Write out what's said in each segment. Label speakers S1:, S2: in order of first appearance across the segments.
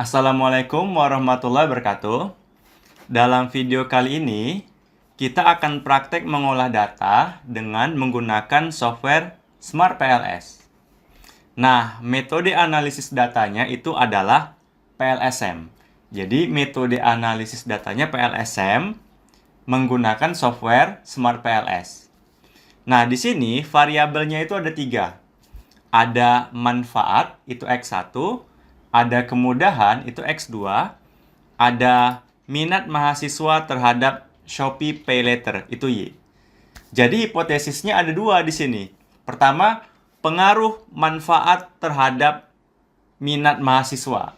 S1: Assalamualaikum warahmatullahi wabarakatuh. Dalam video kali ini, kita akan praktek mengolah data dengan menggunakan software Smart PLS. Nah, metode analisis datanya itu adalah PLSM. Jadi, metode analisis datanya PLSM menggunakan software Smart PLS. Nah, di sini variabelnya itu ada 3. Ada manfaat, itu X1, ada kemudahan, itu X2, ada minat mahasiswa terhadap Shopee Pay Later, itu Y. Jadi hipotesisnya ada 2 di sini. Pertama, pengaruh manfaat terhadap minat mahasiswa.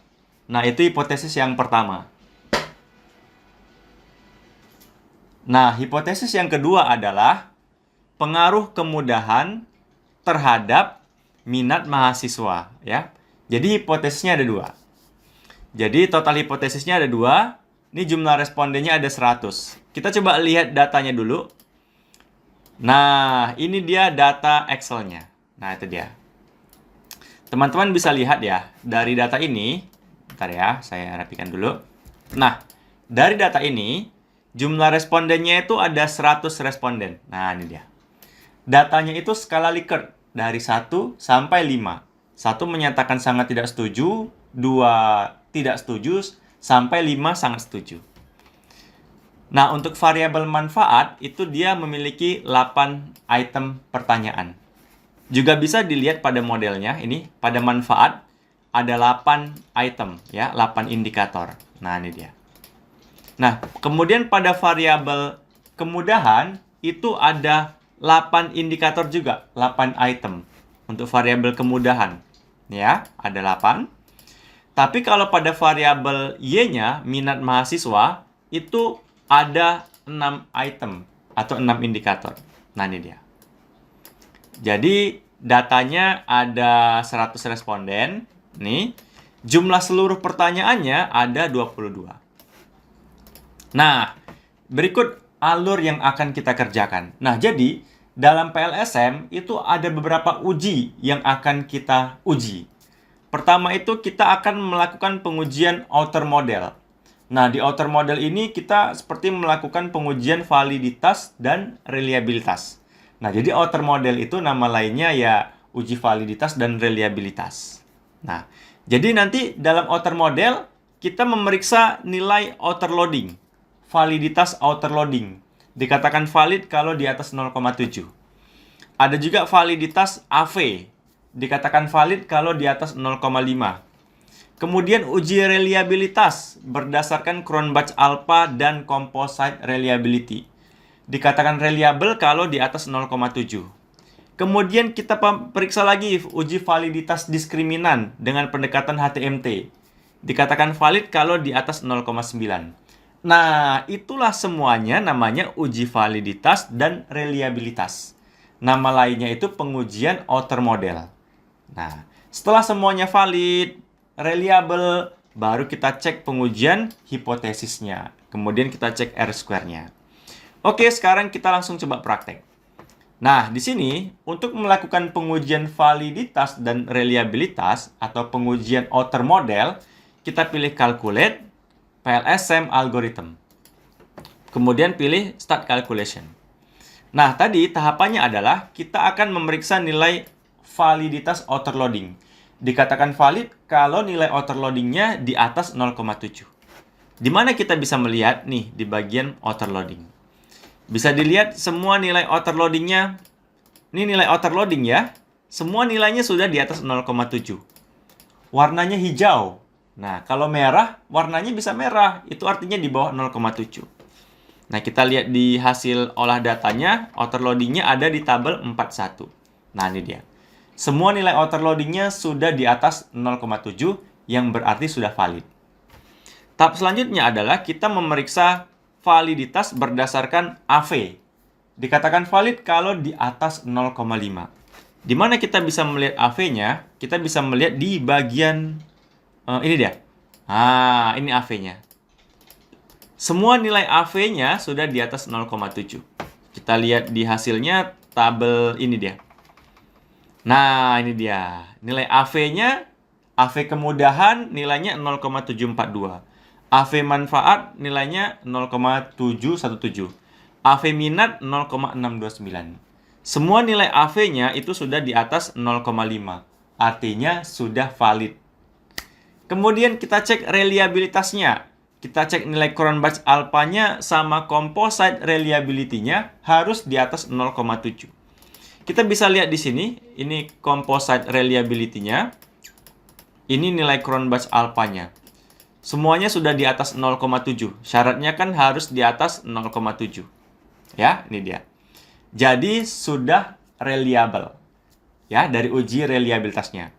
S1: Nah, itu hipotesis yang pertama. Nah, hipotesis yang kedua adalah pengaruh kemudahan terhadap minat mahasiswa, ya. Jadi hipotesisnya ada 2. Jadi total hipotesisnya ada 2. Ini jumlah respondennya ada 100. Kita coba lihat datanya dulu. Nah, ini dia data Excel-nya. Nah, itu dia. Teman-teman bisa lihat ya, dari data ini, bentar ya, saya rapikan dulu. Nah, dari data ini, jumlah respondennya itu ada 100 responden. Nah, ini dia. Datanya itu skala Likert, dari 1 sampai 5. 1 menyatakan sangat tidak setuju, 2 tidak setuju, sampai 5 sangat setuju. Nah, untuk variabel manfaat, itu dia memiliki 8 item pertanyaan. Juga bisa dilihat pada modelnya, ini pada manfaat ada 8 item, ya, 8 indikator. Nah, ini dia. Nah, kemudian pada variabel kemudahan, itu ada 8 indikator juga, 8 item untuk variabel kemudahan. Ya, ada 8. Tapi kalau pada variabel Y-nya, minat mahasiswa, itu ada 6 item atau 6 indikator. Nah, ini dia. Jadi, datanya ada 100 responden. Nih, jumlah seluruh pertanyaannya ada 22. Nah, berikut alur yang akan kita kerjakan. Nah, jadi dalam PLSM itu ada beberapa uji yang akan kita uji. Pertama itu kita akan melakukan pengujian outer model. Nah, di outer model ini kita seperti melakukan pengujian validitas dan reliabilitas. Nah, jadi outer model itu nama lainnya ya uji validitas dan reliabilitas. Nah, jadi nanti dalam outer model kita memeriksa nilai outer loading. Validitas outer loading. Dikatakan valid kalau di atas 0,7. Ada juga validitas AV. Dikatakan valid kalau di atas 0,5. Kemudian uji reliabilitas berdasarkan Cronbach Alpha dan Composite Reliability. Dikatakan reliable kalau di atas 0,7. Kemudian kita periksa lagi uji validitas diskriminan dengan pendekatan HTMT. Dikatakan valid kalau di atas 0,9. Nah, itulah semuanya namanya uji validitas dan reliabilitas. Nama lainnya itu pengujian outer model. Nah, setelah semuanya valid, reliable, baru kita cek pengujian hipotesisnya. Kemudian kita cek R-square-nya. Oke, sekarang kita langsung coba praktek. Nah, di sini untuk melakukan pengujian validitas dan reliabilitas atau pengujian outer model, kita pilih calculate, PLSM algorithm. Kemudian pilih start calculation. Nah, tadi tahapannya adalah kita akan memeriksa nilai validitas outer loading. Dikatakan valid kalau nilai outer loadingnya di atas 0,7. Di mana kita bisa melihat nih di bagian outer loading. Bisa dilihat semua nilai outer loadingnya. Ini nilai outer loading ya. Semua nilainya sudah di atas 0,7. Warnanya hijau. Nah, kalau merah, warnanya bisa merah. Itu artinya di bawah 0,7. Nah, kita lihat di hasil olah datanya, outer loadingnya ada di tabel 41. Nah, ini dia. Semua nilai outer loadingnya sudah di atas 0,7, yang berarti sudah valid. Tahap selanjutnya adalah kita memeriksa validitas berdasarkan AV. Dikatakan valid kalau di atas 0,5. Di mana kita bisa melihat AV-nya? Kita bisa melihat di bagian ini dia. Ah, ini AV-nya. Semua nilai AV-nya sudah di atas 0,7. Kita lihat di hasilnya tabel ini dia. Nah, ini dia. Nilai AV-nya AV kemudahan nilainya 0,742. AV manfaat nilainya 0,717. AV minat 0,629. Semua nilai AV-nya itu sudah di atas 0,5. Artinya sudah valid. Kemudian kita cek reliabilitasnya. Kita cek nilai Cronbach alpha-nya sama composite reliability-nya harus di atas 0,7. Kita bisa lihat di sini, ini composite reliability-nya. Ini nilai Cronbach alpha-nya. Semuanya sudah di atas 0,7. Syaratnya kan harus di atas 0,7. Ya, ini dia. Jadi sudah reliable. Ya, dari uji reliabilitasnya.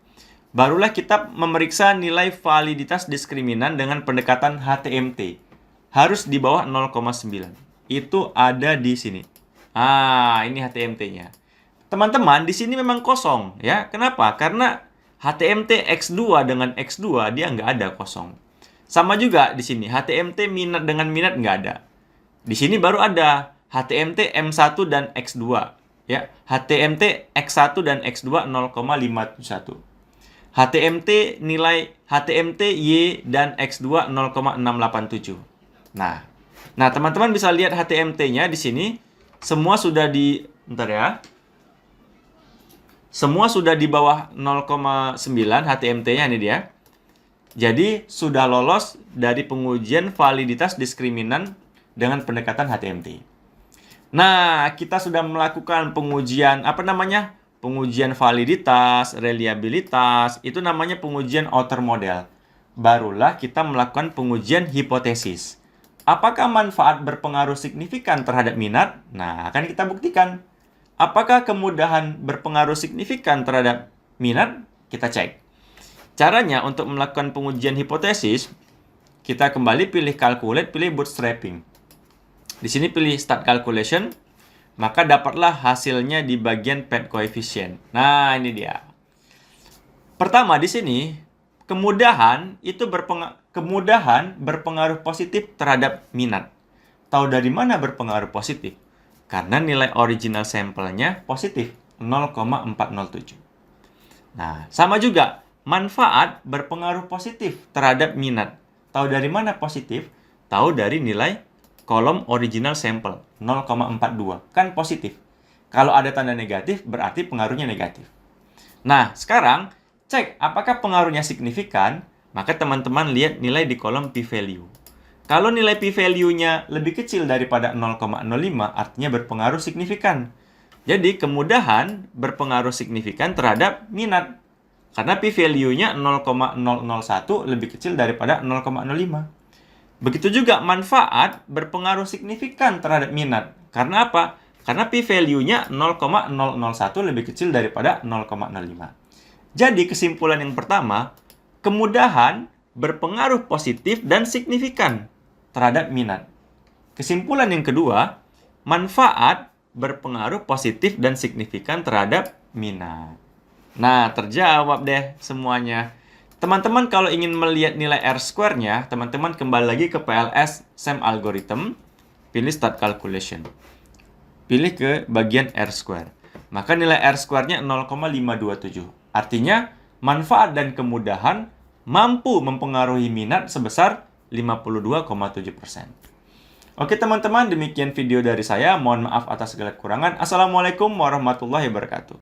S1: Barulah kita memeriksa nilai validitas diskriminan dengan pendekatan HTMT. Harus di bawah 0,9. Itu ada di sini. Ini HTMT-nya. Teman-teman, di sini memang kosong, ya. Kenapa? Karena HTMT X2 dengan X2 dia nggak ada kosong. Sama juga di sini, HTMT minat dengan minat nggak ada. Di sini baru ada HTMT M1 dan X2. Ya, HTMT X1 dan X2 0,571. HTMT nilai HTMT Y dan X2 0,687. Nah, teman-teman bisa lihat HTMT-nya di sini semua sudah di semua sudah di bawah 0,9 HTMT-nya ini dia. Jadi sudah lolos dari pengujian validitas diskriminan dengan pendekatan HTMT. Nah, kita sudah melakukan pengujian pengujian validitas, reliabilitas, itu namanya pengujian outer model. Barulah kita melakukan pengujian hipotesis. Apakah manfaat berpengaruh signifikan terhadap minat? Nah, akan kita buktikan. Apakah kemudahan berpengaruh signifikan terhadap minat? Kita cek. Caranya untuk melakukan pengujian hipotesis, kita kembali pilih calculate, pilih bootstrapping. Di sini pilih start calculation, maka dapatlah hasilnya di bagian path coefficient. Nah, ini dia. Pertama di sini, kemudahan berpengaruh positif terhadap minat. Tahu dari mana berpengaruh positif? Karena nilai original sampelnya positif, 0,407. Nah, sama juga, manfaat berpengaruh positif terhadap minat. Tahu dari mana positif? Tahu dari nilai kolom original sample, 0,42. Kan positif. Kalau ada tanda negatif, berarti pengaruhnya negatif. Nah, sekarang, cek apakah pengaruhnya signifikan, maka teman-teman lihat nilai di kolom p-value. Kalau nilai p-value-nya lebih kecil daripada 0,05, artinya berpengaruh signifikan. Jadi, kemudahan berpengaruh signifikan terhadap minat. Karena p-value-nya 0,001 lebih kecil daripada 0,05. Begitu juga manfaat berpengaruh signifikan terhadap minat. Karena apa? Karena p-value-nya 0,001 lebih kecil daripada 0,05. Jadi, kesimpulan yang pertama, kemudahan berpengaruh positif dan signifikan terhadap minat. Kesimpulan yang kedua, manfaat berpengaruh positif dan signifikan terhadap minat. Nah, terjawab deh semuanya. Teman-teman kalau ingin melihat nilai R-square-nya, teman-teman kembali lagi ke PLS SEM algorithm, pilih start calculation. Pilih ke bagian R-square. Maka nilai R-square-nya 0,527. Artinya, manfaat dan kemudahan mampu mempengaruhi minat sebesar 52,7%. Oke teman-teman, demikian video dari saya. Mohon maaf atas segala kekurangan. Assalamualaikum warahmatullahi wabarakatuh.